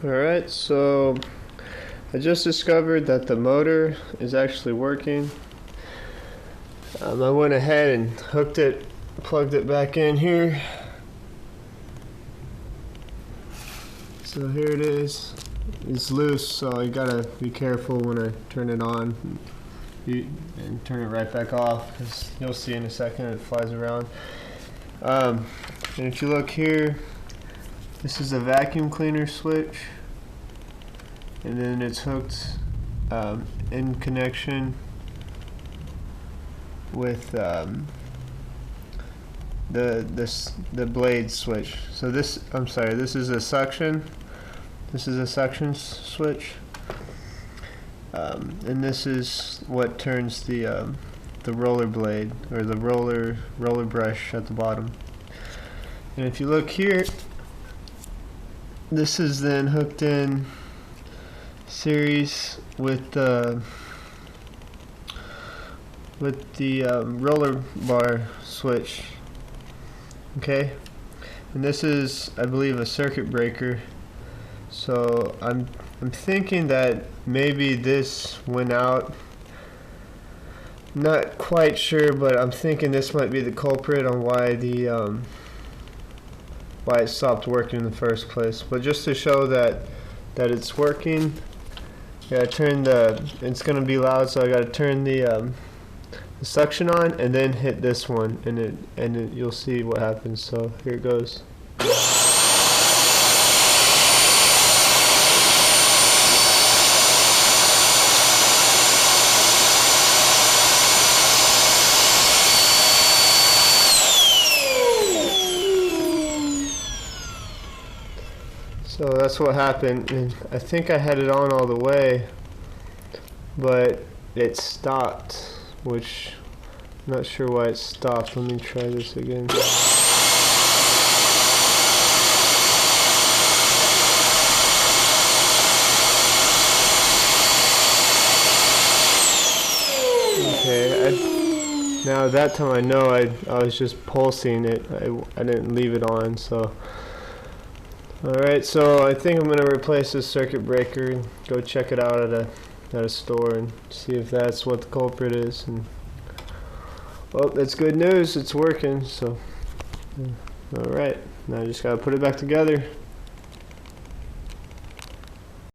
Alright, so I just discovered that the motor is actually working. I went ahead and hooked it, plugged it back in here. So here it is. It's loose, so you gotta be careful when I turn it on and turn it right back off, because you'll see in a second it flies around. And if you look here, this is a vacuum cleaner switch, and then it's hooked in connection with the blade switch. So this, I'm sorry, this is a suction. This is a suction switch, and this is what turns the roller blade, or the roller brush at the bottom. And if you look here, this is then hooked in series with the roller bar switch. Okay, and this is, I believe, a circuit breaker. So I'm thinking that maybe this went out. Not quite sure, but I'm thinking this might be the culprit on why why it stopped working in the first place. But just to show that it's working, I gotta turn it's gonna be loud, so I gotta turn the suction on and then hit this one, and you'll see what happens. So here it goes. So that's what happened, and I think I had it on all the way, but it stopped, which I'm not sure why it stopped. Let me try this again. Okay, now that time I know I was just pulsing it. I didn't leave it on, so. Alright, so I think I'm going to replace this circuit breaker and go check it out at a store and see if that's what the culprit is. And well, that's good news, it's working. So alright, now I just got to put it back together.